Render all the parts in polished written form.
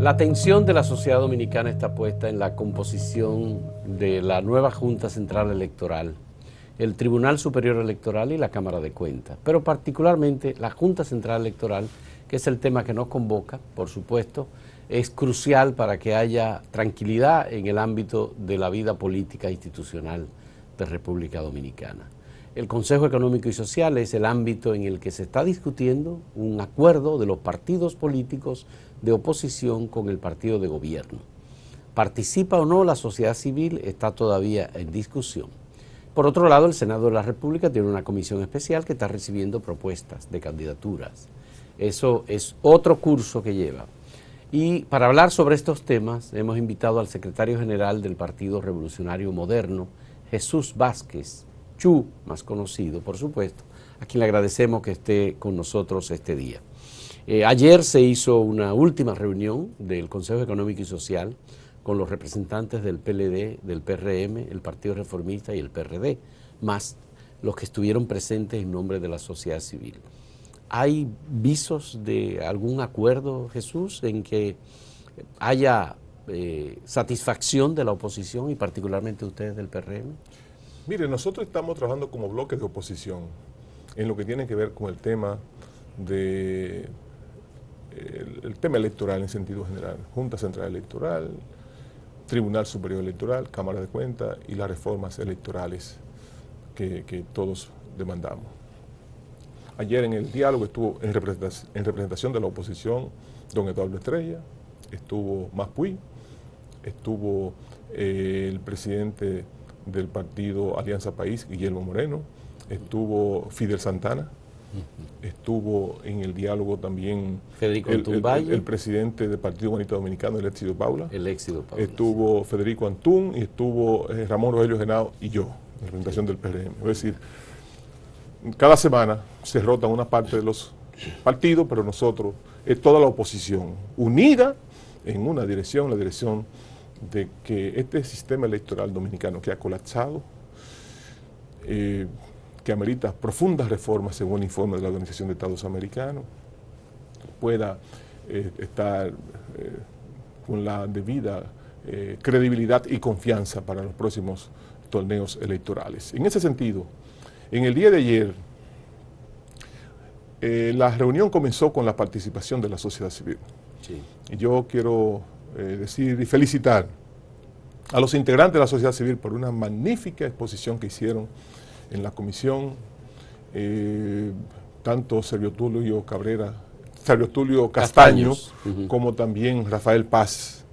La atención de la sociedad dominicana está puesta en la composición de la nueva Junta Central Electoral, el Tribunal Superior Electoral y la Cámara de Cuentas, pero particularmente la Junta Central Electoral, que es el tema que nos convoca, por supuesto, es crucial para que haya tranquilidad en el ámbito de la vida política e institucional de República Dominicana. El Consejo Económico y Social es el ámbito en el que se está discutiendo un acuerdo de los partidos políticos de oposición con el partido de gobierno. ¿Participa o no la sociedad civil? Está todavía en discusión. Por otro lado, el Senado de la República tiene una comisión especial que está recibiendo propuestas de candidaturas. Eso es otro curso que lleva. Y para hablar sobre estos temas hemos invitado al secretario general del Partido Revolucionario Moderno, Jesús Vázquez, Chu, más conocido, por supuesto, a quien le agradecemos que esté con nosotros este día. Ayer se hizo una última reunión del Consejo Económico y Social con los representantes del PLD, del PRM, el Partido Reformista y el PRD, más los que estuvieron presentes en nombre de la sociedad civil. ¿Hay visos de algún acuerdo, Jesús, en que haya satisfacción de la oposición y particularmente ustedes del PRM? Mire, nosotros estamos trabajando como bloque de oposición en lo que tiene que ver con el tema el tema electoral en sentido general, Junta Central Electoral, Tribunal Superior Electoral, Cámara de Cuentas y las reformas electorales que todos demandamos. Ayer en el diálogo estuvo en representación de la oposición don Eduardo Estrella, estuvo Maspuy, estuvo el presidente del partido Alianza País, Guillermo Moreno, estuvo Fidel Santana, estuvo en el diálogo también Federico Antún Valle, el presidente del Partido Humanista Dominicano, el Éxito Paula, estuvo sí. Federico Antún y estuvo Ramón Rogelio Genao y yo, en representación del PRM. Es decir, cada semana se rotan una parte de los partidos, pero nosotros, es toda la oposición unida en una dirección, la dirección de que este sistema electoral dominicano que ha colapsado, que amerita profundas reformas según el informe de la Organización de Estados Americanos, pueda estar con la debida credibilidad y confianza para los próximos torneos electorales. En ese sentido, en el día de ayer, la reunión comenzó con la participación de la sociedad civil. Sí. Y yo quiero decir y felicitar a los integrantes de la sociedad civil por una magnífica exposición que hicieron en la comisión, tanto Servio Tulio Castaño, como también Rafael Paz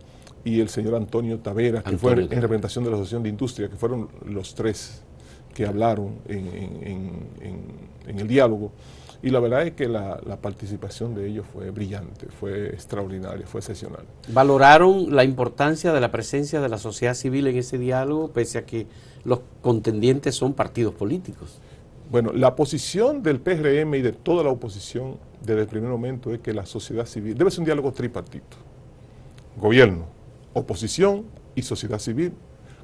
y el señor Antonio Tavera, que fue en representación de la Asociación de Industria, que fueron los tres que hablaron en el diálogo. Y la verdad es que la participación de ellos fue brillante, fue extraordinaria, fue excepcional. ¿Valoraron la importancia de la presencia de la sociedad civil en ese diálogo, pese a que los contendientes son partidos políticos? Bueno, la posición del PRM y de toda la oposición desde el primer momento es que la sociedad civil debe ser un diálogo tripartito: gobierno, oposición y sociedad civil,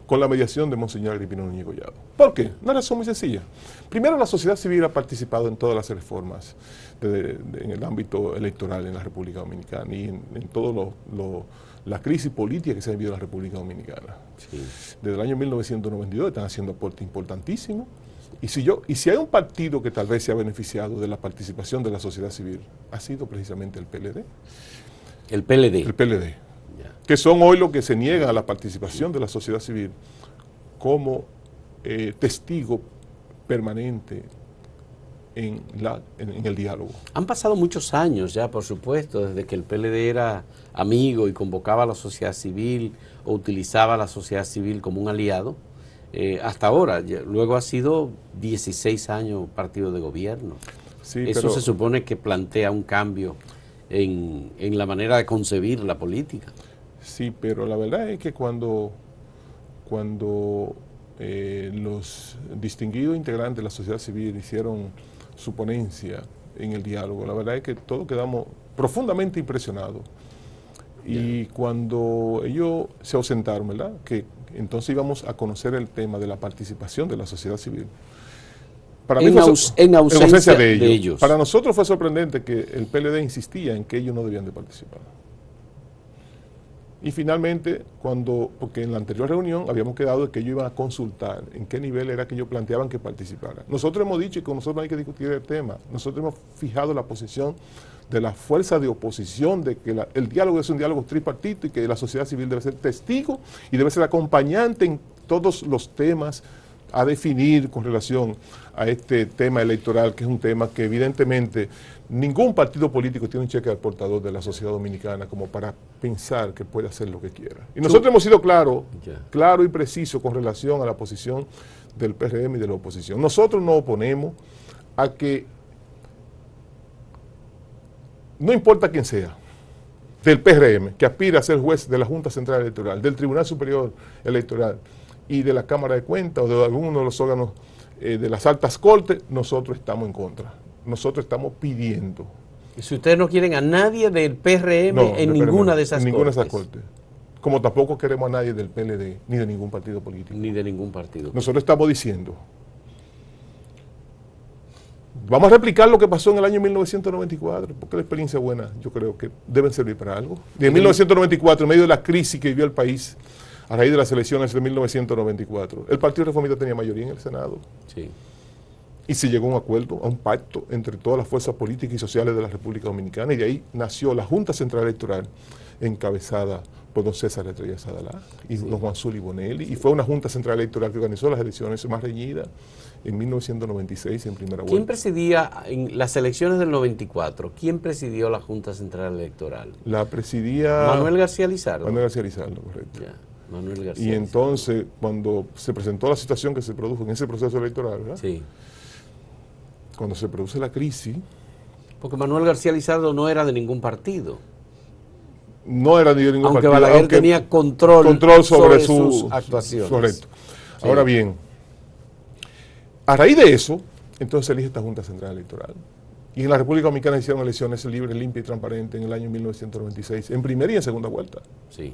con la mediación de Monseñor Agripino Núñez Collado. ¿Por qué? Una razón muy sencilla. Primero, la sociedad civil ha participado en todas las reformas en el ámbito electoral en la República Dominicana y en toda la crisis política que se ha vivido en la República Dominicana. Sí. Desde el año 1992 están haciendo aportes importantísimos. Y si hay un partido que tal vez se ha beneficiado de la participación de la sociedad civil, ha sido precisamente el PLD. El PLD. El PLD. Que son hoy los que se niegan a la participación de la sociedad civil como testigo permanente en el diálogo. Han pasado muchos años ya, por supuesto, desde que el PLD era amigo y convocaba a la sociedad civil o utilizaba a la sociedad civil como un aliado, hasta ahora. Luego ha sido 16 años partido de gobierno. Sí, eso pero se supone que plantea un cambio en la manera de concebir la política. Sí, pero la verdad es que cuando los distinguidos integrantes de la sociedad civil hicieron su ponencia en el diálogo, la verdad es que todos quedamos profundamente impresionados. Y cuando ellos se ausentaron, ¿verdad?, que entonces íbamos a conocer el tema de la participación de la sociedad civil. Para mí en ausencia de ellos. Para nosotros fue sorprendente que el PLD insistía en que ellos no debían de participar. Y finalmente, porque en la anterior reunión habíamos quedado de que ellos iban a consultar en qué nivel era que ellos planteaban que participara. Nosotros hemos dicho, y con nosotros no hay que discutir el tema, nosotros hemos fijado la posición de la fuerza de oposición, de que el diálogo es un diálogo tripartito y que la sociedad civil debe ser testigo y debe ser acompañante en todos los temas a definir con relación a este tema electoral, que es un tema que evidentemente ningún partido político tiene un cheque al portador de la sociedad dominicana como para pensar que puede hacer lo que quiera. Y nosotros hemos sido claro y preciso con relación a la posición del PRM y de la oposición. Nosotros nos oponemos a que, no importa quién sea, del PRM, que aspira a ser juez de la Junta Central Electoral, del Tribunal Superior Electoral y de la Cámara de Cuentas o de alguno de los órganos de las altas cortes, nosotros estamos en contra. Nosotros estamos pidiendo. ¿Y si ustedes no quieren a nadie del PRM en ninguna de esas cortes? En ninguna de esas cortes. Como tampoco queremos a nadie del PLD, ni de ningún partido político. Ni de ningún partido. Nosotros estamos diciendo, vamos a replicar lo que pasó en el año 1994, porque la experiencia buena yo creo que deben servir para algo. Y en 1994, en medio de la crisis que vivió el país, a raíz de las elecciones de 1994, el Partido Reformista tenía mayoría en el Senado. Sí. Y se llegó a un acuerdo, a un pacto entre todas las fuerzas políticas y sociales de la República Dominicana, y de ahí nació la Junta Central Electoral, encabezada por don César Estrella Sadalá y don Juan Zuli Bonelli, y fue una Junta Central Electoral que organizó las elecciones más reñidas en 1996 en primera vuelta. ¿Quién presidía en las elecciones del 94? ¿Quién presidió la Junta Central Electoral? La presidía Manuel García Lizardo. Manuel García Lizardo, correcto. Ya, Manuel García y entonces, cuando se presentó la situación que se produjo en ese proceso electoral, ¿verdad? Sí. Cuando se produce la crisis... Porque Manuel García Lizardo no era de ningún partido. No era de ningún aunque partido. Balaguer tenía control sobre sus actuaciones. Correcto. Sí. Ahora bien, a raíz de eso, entonces se elige esta Junta Central Electoral. Y en la República Dominicana se hicieron elecciones libres, limpias y transparentes en el año 1996, en primera y en segunda vuelta. Sí.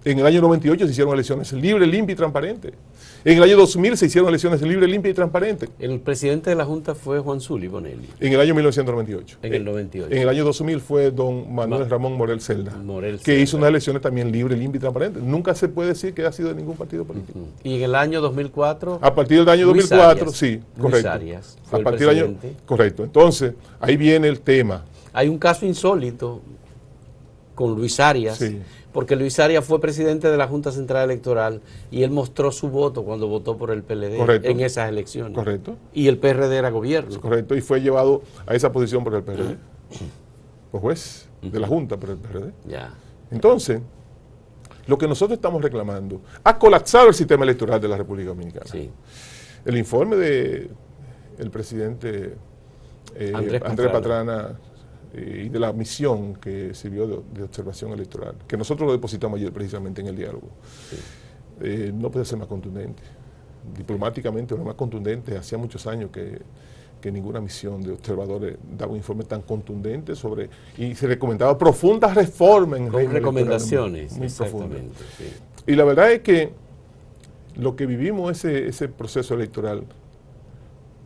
En el año 98 se hicieron elecciones libres, limpias y transparentes. En el año 2000 se hicieron elecciones libres, limpias y transparentes. El presidente de la Junta fue Juan Zuli Bonelli. En el año 1998. En el 98. En el año 2000 fue don Manuel Ramón Morel Celda, que Celda, hizo unas elecciones también libres, limpias y transparentes. Nunca se puede decir que ha sido de ningún partido político. ¿Y en el año 2004? A partir del año 2004, Arias. sí, Luis correcto. Arias fue a partir del año, correcto. Entonces, ahí viene el tema. Hay un caso insólito con Luis Arias, sí, porque Luis Arias fue presidente de la Junta Central Electoral y él mostró su voto cuando votó por el PLD correcto, en esas elecciones. Correcto. Y el PRD era gobierno. Correcto, y fue llevado a esa posición por el PRD. Pues juez de la Junta por el PRD. Ya. Entonces, lo que nosotros estamos reclamando, ha colapsado el sistema electoral de la República Dominicana. Sí. El informe del presidente Andrés Pastrana y de la misión que sirvió de observación electoral, que nosotros lo depositamos ayer precisamente en el diálogo, sí, no puede ser más contundente. Diplomáticamente no más contundente. Hacía muchos años que ninguna misión de observadores daba un informe tan contundente sobre, y se recomendaba profundas reformas en con recomendaciones, muy exactamente. Sí. Y la verdad es que lo que vivimos ese proceso electoral,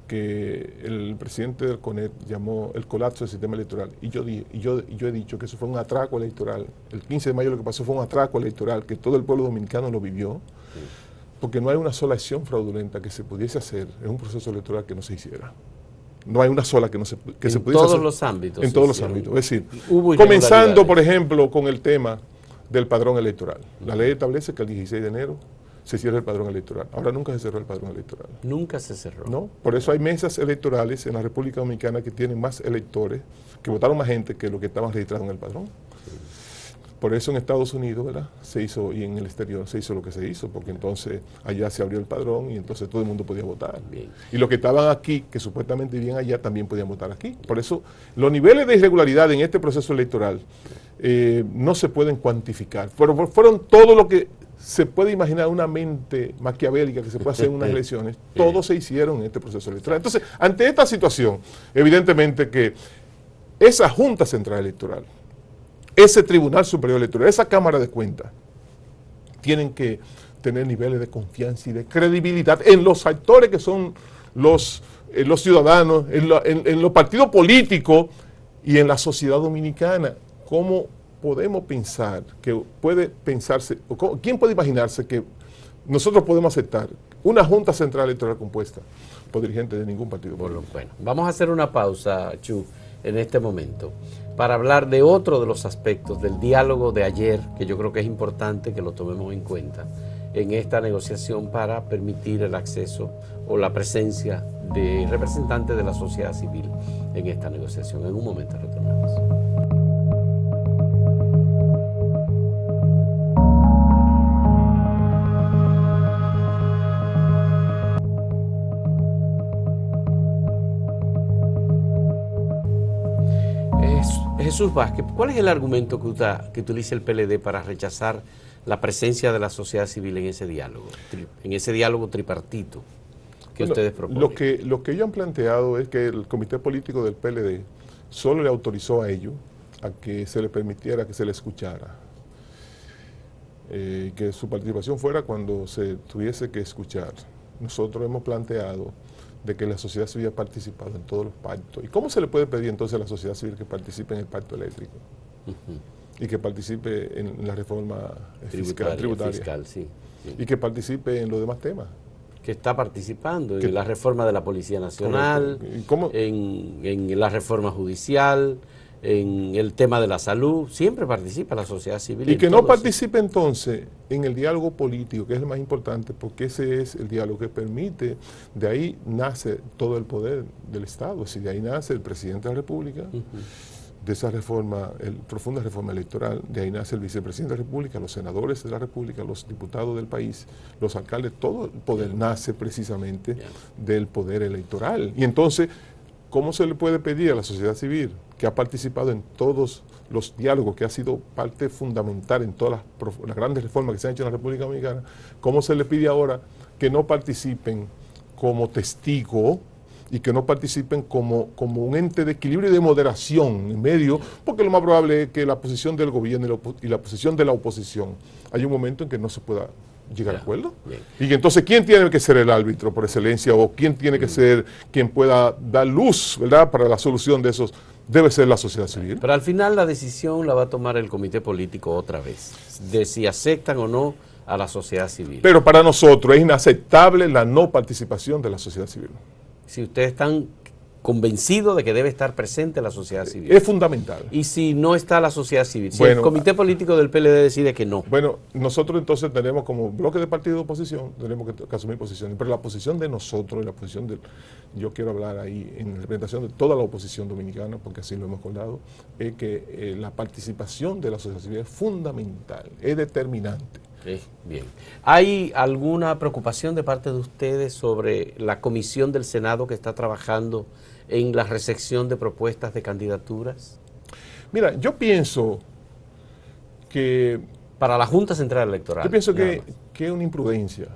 que el presidente del CONET llamó el colapso del sistema electoral, y yo he dicho que eso fue un atraco electoral. El 15 de mayo lo que pasó fue un atraco electoral, que todo el pueblo dominicano lo vivió, sí, porque no hay una sola acción fraudulenta que se pudiese hacer en un proceso electoral que no se hiciera. No hay una sola que se pudiese hacer. En todos los ámbitos. En todos los ámbitos. Es decir, comenzando, por ejemplo, con el tema del padrón electoral. La ley establece que el 16 de enero se cierra el padrón electoral. Ahora nunca se cerró el padrón electoral. Nunca se cerró. No, por eso hay mesas electorales en la República Dominicana que tienen más electores, que votaron más gente que lo que estaban registrados en el padrón. Sí. Por eso en Estados Unidos, ¿verdad?, se hizo, y en el exterior se hizo lo que se hizo, porque entonces allá se abrió el padrón y entonces todo el mundo podía votar. Bien. Y los que estaban aquí, que supuestamente vivían allá, también podían votar aquí. Por eso los niveles de irregularidad en este proceso electoral no se pueden cuantificar. Fueron todo lo que se puede imaginar, una mente maquiavélica que se puede hacer en unas elecciones, todo se hicieron en este proceso electoral. Entonces, ante esta situación, evidentemente que esa Junta Central Electoral, ese Tribunal Superior Electoral, esa Cámara de Cuentas, tienen que tener niveles de confianza y de credibilidad en los actores que son los ciudadanos, en los partidos políticos y en la sociedad dominicana, como podemos pensar, que puede pensarse, quién puede imaginarse que nosotros podemos aceptar una Junta Central Electoral compuesta por dirigentes de ningún partido político? Bueno, vamos a hacer una pausa, Chu, en este momento, para hablar de otro de los aspectos del diálogo de ayer, que yo creo que es importante que lo tomemos en cuenta en esta negociación para permitir el acceso o la presencia de representantes de la sociedad civil en esta negociación. En un momento retornamos. Jesús Vázquez, ¿cuál es el argumento que utiliza el PLD para rechazar la presencia de la sociedad civil en ese diálogo tripartito que ustedes proponen? Lo que ellos han planteado es que el comité político del PLD solo le autorizó a ellos a que se le permitiera que se le escuchara, que su participación fuera cuando se tuviese que escuchar. Nosotros hemos planteado de que la sociedad civil ha participado en todos los pactos. ¿Y cómo se le puede pedir entonces a la sociedad civil que participe en el pacto eléctrico? Y que participe en la reforma tributaria. Sí. Y que participe en los demás temas. Que está participando en la reforma de la Policía Nacional, en la reforma judicial, en el tema de la salud, siempre participa la sociedad civil. Y que no participe entonces en el diálogo político, que es el más importante, porque ese es el diálogo que permite, de ahí nace todo el poder del Estado, es decir, de ahí nace el presidente de la República, de esa reforma, profunda reforma electoral, de ahí nace el vicepresidente de la República, los senadores de la República, los diputados del país, los alcaldes, todo el poder nace precisamente del poder electoral. Y entonces, ¿cómo se le puede pedir a la sociedad civil, que ha participado en todos los diálogos, que ha sido parte fundamental en todas las grandes reformas que se han hecho en la República Dominicana, cómo se le pide ahora que no participen como testigo y que no participen como un ente de equilibrio y de moderación en medio, porque lo más probable es que la posición del gobierno y la posición de la oposición hay un momento en que no se pueda llegar a acuerdo? Y que entonces, ¿quién tiene que ser el árbitro por excelencia o quién tiene que ser quien pueda dar luz, ¿verdad?, para la solución de esos? Debe ser la sociedad civil. Pero al final la decisión la va a tomar el comité político otra vez, de si aceptan o no a la sociedad civil. Pero para nosotros es inaceptable la no participación de la sociedad civil. Si ustedes están convencidos de que debe estar presente la sociedad civil. Es fundamental. Y si no está la sociedad civil, si el comité político del PLD decide que no. Bueno, nosotros entonces tenemos como bloque de partido de oposición, tenemos que asumir posiciones, pero la posición de nosotros y la posición del, yo quiero hablar ahí en representación de toda la oposición dominicana, porque así lo hemos acordado, es que la participación de la sociedad civil es fundamental, es determinante. Bien. ¿Hay alguna preocupación de parte de ustedes sobre la comisión del Senado que está trabajando en la recepción de propuestas de candidaturas? Mira, yo pienso que... Para la Junta Central Electoral. Yo pienso que es una imprudencia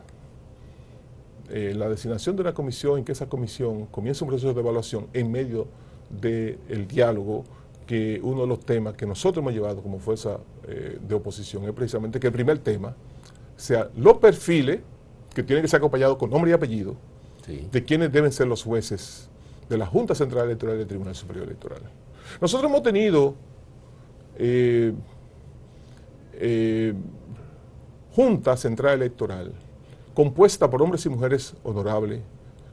la designación de una comisión, en que esa comisión comience un proceso de evaluación en medio del diálogo, que uno de los temas que nosotros hemos llevado como fuerza de oposición es precisamente que el primer tema sea los perfiles que tienen que ser acompañados con nombre y apellido de quienes deben ser los jueces de la Junta Central Electoral y del Tribunal Superior Electoral. Nosotros hemos tenido Junta Central Electoral compuesta por hombres y mujeres honorables,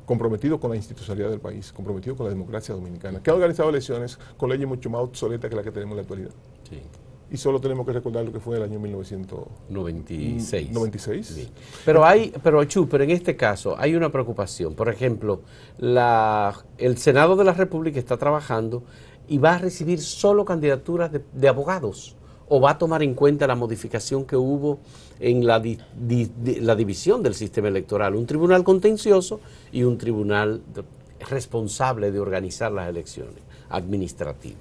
comprometidos con la institucionalidad del país, comprometidos con la democracia dominicana, que han organizado elecciones con leyes mucho más obsoletas que la que tenemos en la actualidad. Sí. Y solo tenemos que recordar lo que fue el año 1996. Bien. Pero en este caso hay una preocupación. Por ejemplo, el Senado de la República está trabajando y va a recibir solo candidaturas de abogados, o va a tomar en cuenta la modificación que hubo en la división del sistema electoral, un tribunal contencioso y un tribunal responsable de organizar las elecciones, administrativo.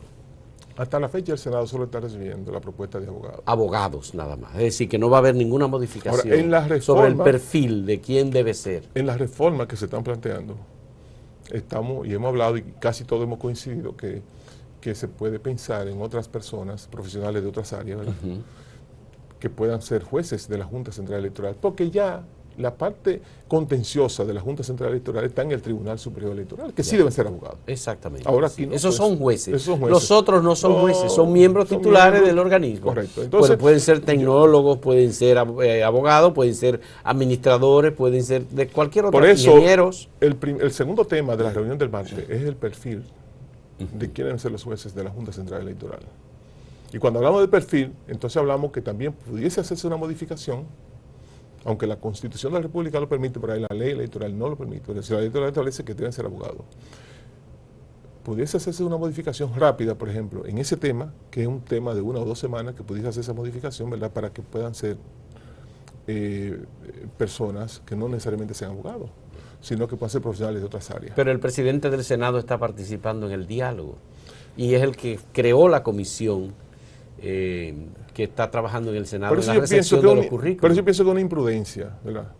Hasta la fecha el Senado solo está recibiendo la propuesta de abogados. Abogados nada más, es decir, que no va a haber ninguna modificación sobre el perfil de quién debe ser. En las reformas que se están planteando, hemos hablado y casi todos hemos coincidido que se puede pensar en otras personas, profesionales de otras áreas, ¿verdad?, que puedan ser jueces de la Junta Central Electoral, porque ya la parte contenciosa de la Junta Central Electoral está en el Tribunal Superior Electoral, que sí deben ser abogados. Exactamente. Ahora aquí no, esos pues, son jueces. esos son jueces. Los otros no son jueces, son miembros son titulares miembros, del organismo. correcto. Entonces, pueden ser tecnólogos, pueden ser abogados, pueden ser administradores, pueden ser de cualquier otro, por eso, ingenieros. El segundo tema de la reunión del martes es el perfil de quiénes deben ser los jueces de la Junta Central Electoral. Y cuando hablamos de perfil, entonces hablamos que también pudiese hacerse una modificación, aunque la Constitución de la República lo permite, pero ahí la ley electoral no lo permite. Es decir, la ley electoral establece que deben ser abogados. Pudiese hacerse una modificación rápida, por ejemplo, en ese tema, que es un tema de 1 o 2 semanas, que pudiese hacer esa modificación, ¿verdad?, para que puedan ser personas que no necesariamente sean abogados, sino que puedan ser profesionales de otras áreas. Pero el presidente del Senado está participando en el diálogo y es el que creó la comisión que está trabajando en el Senado en la recepción de los currículos. Pero yo pienso que es una imprudencia, ¿verdad?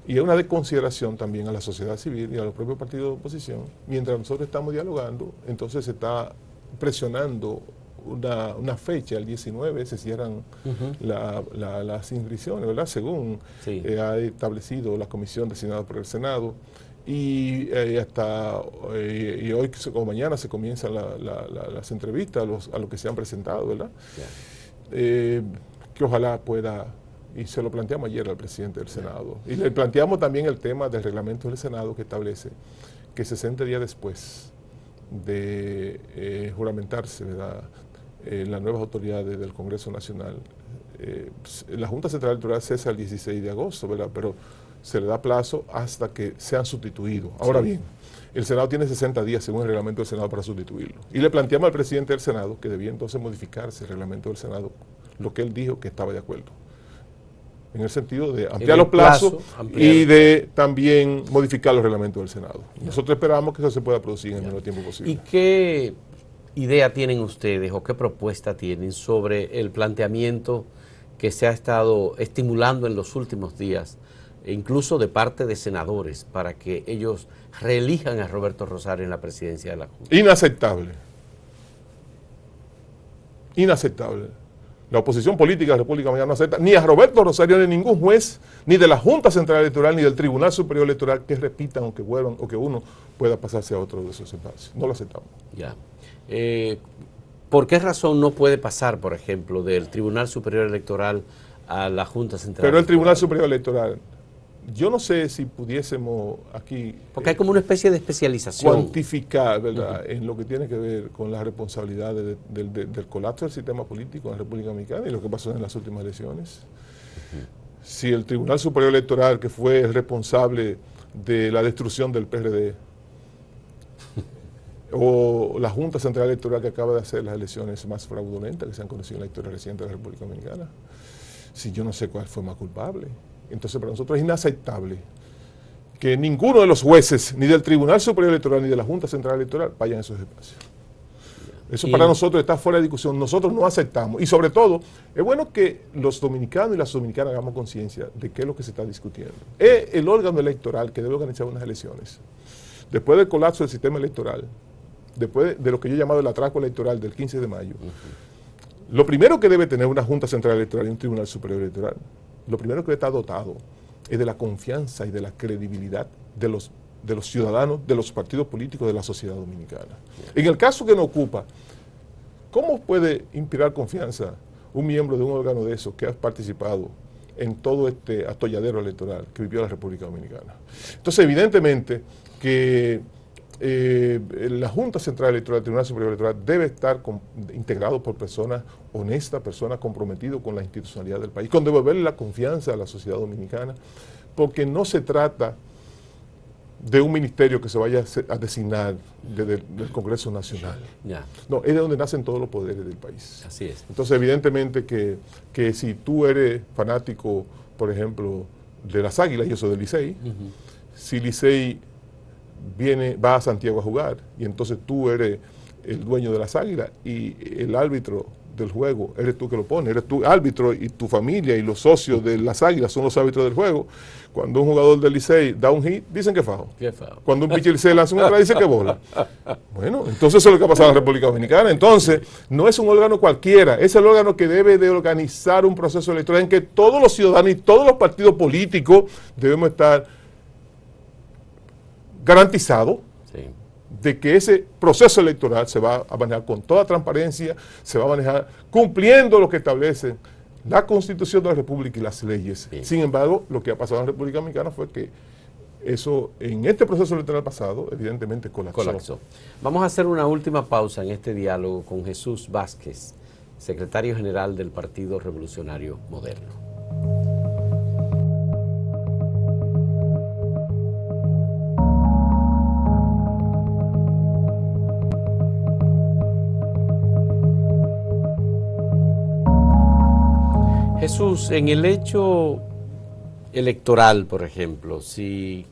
Y es una desconsideración también a la sociedad civil y a los propios partidos de oposición. Mientras nosotros estamos dialogando, entonces se está presionando una fecha, el 19 se cierran las inscripciones, ¿verdad?, según ha establecido la comisión designada por el Senado. Y y hoy o mañana se comienzan las entrevistas a los que se han presentado, ¿verdad? Que ojalá pueda, y se lo planteamos ayer al presidente del Senado, y le planteamos también el tema del reglamento del Senado, que establece que 60 días después de juramentarse, ¿verdad?, las nuevas autoridades del Congreso Nacional, la Junta Central Electoral cesa el 16 de agosto, ¿verdad?, pero se le da plazo hasta que sean sustituidos. Ahora bien, el Senado tiene 60 días según el reglamento del Senado para sustituirlo. Y le planteamos al presidente del Senado que debía entonces modificarse el reglamento del Senado, lo que él dijo que estaba de acuerdo, en el sentido de ampliar los plazos y de también modificar los reglamentos del Senado. Nosotros esperamos que eso se pueda producir en el menor tiempo posible. ¿Y qué idea tienen ustedes o qué propuesta tienen sobre el planteamiento que se ha estado estimulando en los últimos días, incluso de parte de senadores, para que ellos reelijan a Roberto Rosario en la presidencia de la Junta? Inaceptable. Inaceptable. La oposición política de la República Dominicana no acepta ni a Roberto Rosario, ni a ningún juez, ni de la Junta Central Electoral, ni del Tribunal Superior Electoral, que repitan o que vuelvan o que uno pueda pasarse a otro de esos espacios. No lo aceptamos. Ya. ¿Por qué razón no puede pasar, por ejemplo, del Tribunal Superior Electoral a la Junta Central Electoral? Pero el Tribunal Superior Electoral, yo no sé si pudiésemos aquí... Porque hay como una especie de especialización. Cuantificar, ¿verdad?, en lo que tiene que ver con las responsabilidades del colapso del sistema político en la República Dominicana y lo que pasó en las últimas elecciones. Si el Tribunal Superior Electoral, que fue el responsable de la destrucción del PRD, o la Junta Central Electoral, que acaba de hacer las elecciones más fraudulentas que se han conocido en la historia reciente de la República Dominicana, si yo no sé cuál fue más culpable. Entonces, para nosotros es inaceptable que ninguno de los jueces, ni del Tribunal Superior Electoral, ni de la Junta Central Electoral, vayan a esos espacios. Eso para nosotros está fuera de discusión. Nosotros no aceptamos. Y sobre todo, es bueno que los dominicanos y las dominicanas hagamos conciencia de qué es lo que se está discutiendo. Es el órgano electoral que debe organizar unas elecciones. Después del colapso del sistema electoral, después de lo que yo he llamado el atraco electoral del 15 de mayo, lo primero que debe tener una Junta Central Electoral y un Tribunal Superior Electoral, lo primero que debe estar dotado es de la confianza y de la credibilidad de los ciudadanos, de los partidos políticos, de la sociedad dominicana. En el caso que nos ocupa, ¿cómo puede inspirar confianza un miembro de un órgano de esos que ha participado en todo este atolladero electoral que vivió la República Dominicana? Entonces, evidentemente que la Junta Central Electoral, el Tribunal Superior Electoral, debe estar integrado por personas honestas, personas comprometidas con la institucionalidad del país, con devolverle la confianza a la sociedad dominicana, porque no se trata de un ministerio que se vaya a designar del Congreso Nacional. No, es de donde nacen todos los poderes del país. Así es. Entonces, evidentemente que si tú eres fanático, por ejemplo, de las Águilas, yo soy del Licey, si Licey va a Santiago a jugar y entonces tú eres el dueño de las Águilas y el árbitro del juego, eres tú que lo pones, eres tú árbitro y tu familia y los socios de las Águilas son los árbitros del juego. Cuando un jugador del Licey da un hit, dicen que fajo. Cuando un pitcher del Licey lanza un atrás, dicen que bola. Bueno, entonces eso es lo que ha pasado en la República Dominicana. Entonces, no es un órgano cualquiera, es el órgano que debe de organizar un proceso electoral en que todos los ciudadanos y todos los partidos políticos debemos estar garantizados de que ese proceso electoral se va a manejar con toda transparencia, se va a manejar cumpliendo lo que establece la Constitución de la República y las leyes. Bien. Sin embargo, lo que ha pasado en la República Dominicana fue que eso, en este proceso electoral pasado, evidentemente colapsó. Vamos a hacer una última pausa en este diálogo con Jesús Vázquez, secretario general del Partido Revolucionario Moderno. Jesús, en el hecho electoral, por ejemplo, si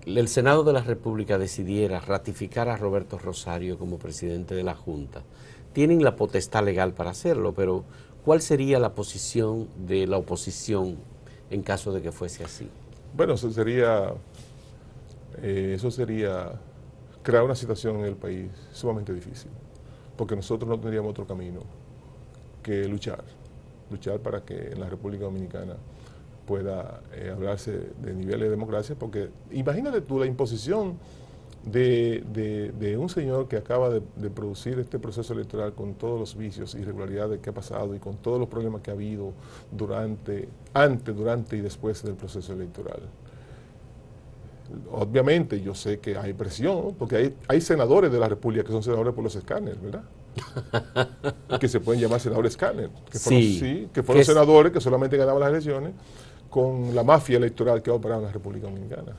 el Senado de la República decidiera ratificar a Roberto Rosario como presidente de la Junta, tienen la potestad legal para hacerlo, pero ¿cuál sería la posición de la oposición en caso de que fuese así? Bueno, eso sería crear una situación en el país sumamente difícil, porque nosotros no tendríamos otro camino que luchar para que en la República Dominicana pueda hablarse de niveles de democracia, porque imagínate tú la imposición de un señor que acaba de producir este proceso electoral con todos los vicios y irregularidades que ha pasado y con todos los problemas que ha habido durante y después del proceso electoral. Obviamente yo sé que hay presión, porque hay senadores de la República que son senadores por los escáneres, ¿verdad? Que se pueden llamar senadores escáner, que fueron senadores que solamente ganaban las elecciones con la mafia electoral que ha operado en la República Dominicana,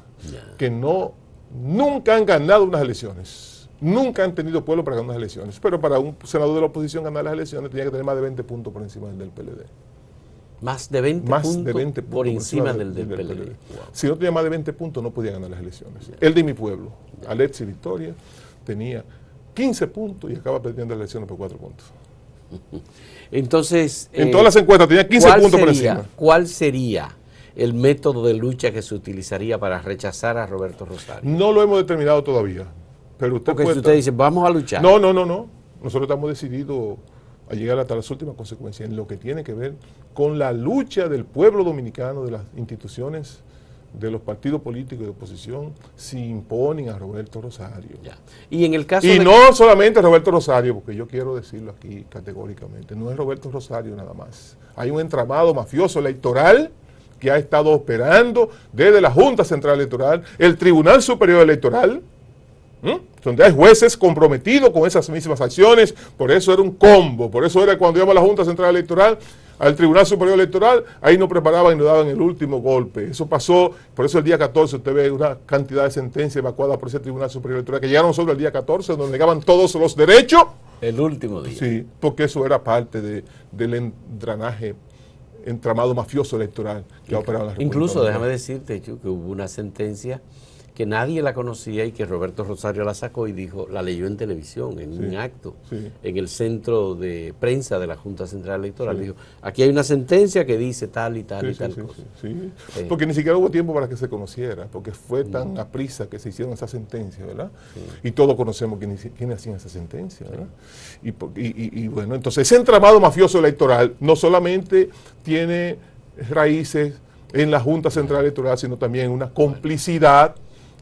que nunca han ganado unas elecciones, nunca han tenido pueblo para ganar unas elecciones, pero para un senador de la oposición ganar las elecciones tenía que tener más de 20 puntos por encima del PLD. Más de 20 puntos por encima del PLD. Wow. Si no tenía más de 20 puntos no podía ganar las elecciones. El de mi pueblo, Alexis Victoria, tenía 15 puntos y acaba perdiendo las elecciones por 4 puntos. Entonces, en todas las encuestas tenía 15 puntos por encima. ¿Cuál sería el método de lucha que se utilizaría para rechazar a Roberto Rosario? No lo hemos determinado todavía. Pero usted dice, vamos a luchar. No. Nosotros estamos decididos a llegar hasta las últimas consecuencias en lo que tiene que ver con la lucha del pueblo dominicano, de las instituciones, de los partidos políticos de oposición, si imponen a Roberto Rosario. Ya. Y en el caso no solamente a Roberto Rosario, porque yo quiero decirlo aquí categóricamente, no es Roberto Rosario nada más. Hay un entramado mafioso electoral que ha estado operando desde la Junta Central Electoral, el Tribunal Superior Electoral, donde hay jueces comprometidos con esas mismas acciones. Por eso era un combo, por eso era cuando íbamos a la Junta Central Electoral, al Tribunal Superior Electoral, ahí nos preparaban y nos daban el último golpe. Eso pasó, por eso el día 14 usted ve una cantidad de sentencias evacuadas por ese Tribunal Superior Electoral, que llegaron solo el día 14, donde negaban todos los derechos. El último día. Sí, porque eso era parte del engranaje, entramado mafioso electoral que ha operado en la República. Incluso, déjame decirte, que hubo una sentencia que nadie la conocía y que Roberto Rosario la sacó y dijo, la leyó en televisión, en un acto, en el centro de prensa de la Junta Central Electoral. Dijo, aquí hay una sentencia que dice tal y tal y tal cosa. Porque ni siquiera hubo tiempo para que se conociera, porque fue tan aprisa que se hicieron esas sentencias, ¿verdad? Y todos conocemos quiénes hacían esa sentencia, ¿verdad? Y bueno, entonces ese entramado mafioso electoral no solamente tiene raíces en la Junta Central Electoral, sino también una complicidad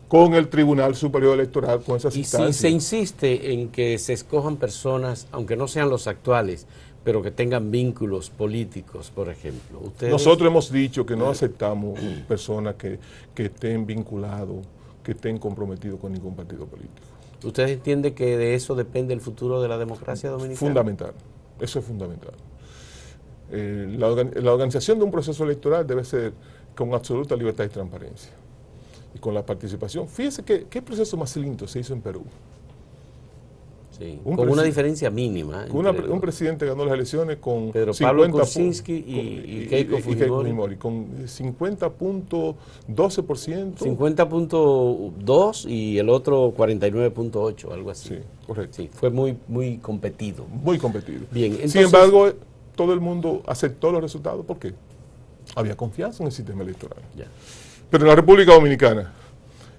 con el Tribunal Superior Electoral, con esas instancias. Y si se insiste en que se escojan personas, aunque no sean los actuales, pero que tengan vínculos políticos, por ejemplo. Nosotros hemos dicho que no aceptamos personas que estén vinculados, que estén comprometidos con ningún partido político. ¿Usted entiende que de eso depende el futuro de la democracia dominicana? Fundamental, eso es fundamental. La organización de un proceso electoral debe ser con absoluta libertad y transparencia. Y con la participación. Fíjese qué proceso más lindo se hizo en Perú. Sí, con una diferencia mínima. Un presidente ganó las elecciones con Pedro Pablo Kuczynski y Keiko Fujimori con 50.12%. 50.2 y el otro 49.8, algo así. Sí, correcto. Sí, fue muy competido. Muy competido. Bien, entonces, sin embargo, todo el mundo aceptó los resultados porque había confianza en el sistema electoral. Ya. Pero en la República Dominicana,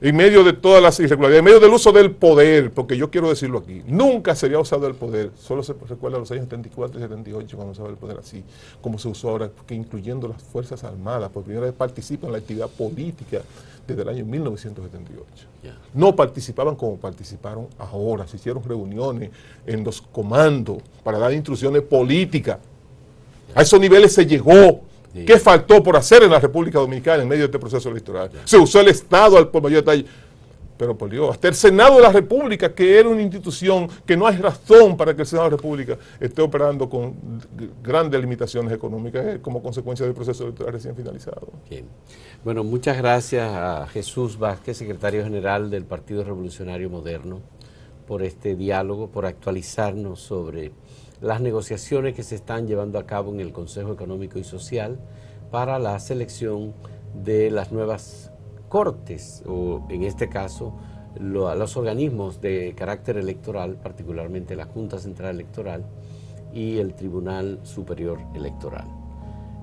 en medio de todas las irregularidades, en medio del uso del poder, porque yo quiero decirlo aquí, nunca se había usado el poder, solo se recuerda los años 74 y 78 cuando usaba el poder así, como se usó ahora, que incluyendo las Fuerzas Armadas, por primera vez participan en la actividad política desde el año 1978. Yeah. No participaban como participaron ahora, se hicieron reuniones en los comandos para dar instrucciones políticas. A esos niveles se llegó. Sí. ¿Qué faltó por hacer en la República Dominicana en medio de este proceso electoral? Se usó el Estado al por mayor detalle. Pero por Dios, hasta el Senado de la República, que era una institución que no hay razón para que el Senado de la República esté operando con grandes limitaciones económicas como consecuencia del proceso electoral recién finalizado. Bien. Bueno, muchas gracias a Jesús Vázquez, secretario general del Partido Revolucionario Moderno, por este diálogo, por actualizarnos sobre las negociaciones que se están llevando a cabo en el Consejo Económico y Social para la selección de las nuevas cortes, o en este caso, los organismos de carácter electoral, particularmente la Junta Central Electoral y el Tribunal Superior Electoral.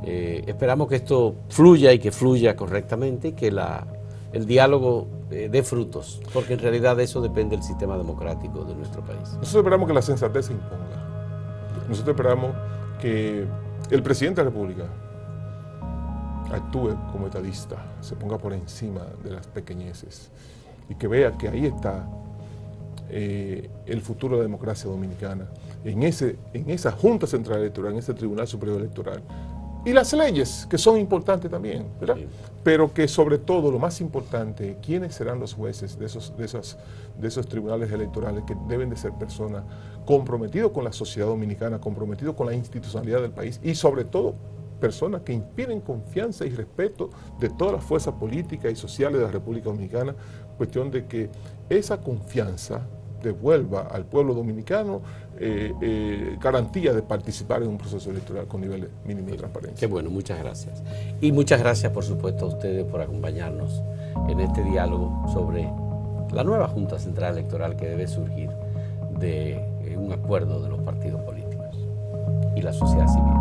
Esperamos que esto fluya y que fluya correctamente y que el diálogo dé frutos, porque en realidad de eso depende el sistema democrático de nuestro país. Nosotros esperamos que la sensatez se imponga. Nosotros esperamos que el presidente de la República actúe como estadista, se ponga por encima de las pequeñeces y que vea que ahí está el futuro de la democracia dominicana, en esa Junta Central Electoral, en ese Tribunal Superior Electoral. Y las leyes, que son importantes también, ¿verdad? Sí. Pero que sobre todo, lo más importante, ¿quiénes serán los jueces de esos tribunales electorales que deben de ser personas comprometidas con la sociedad dominicana, comprometidas con la institucionalidad del país y sobre todo personas que inspiren confianza y respeto de todas las fuerzas políticas y sociales de la República Dominicana, cuestión de que esa confianza devuelva al pueblo dominicano garantía de participar en un proceso electoral con niveles mínimos de transparencia. Qué bueno, muchas gracias. Y muchas gracias, por supuesto, a ustedes por acompañarnos en este diálogo sobre la nueva Junta Central Electoral que debe surgir de un acuerdo de los partidos políticos y la sociedad civil.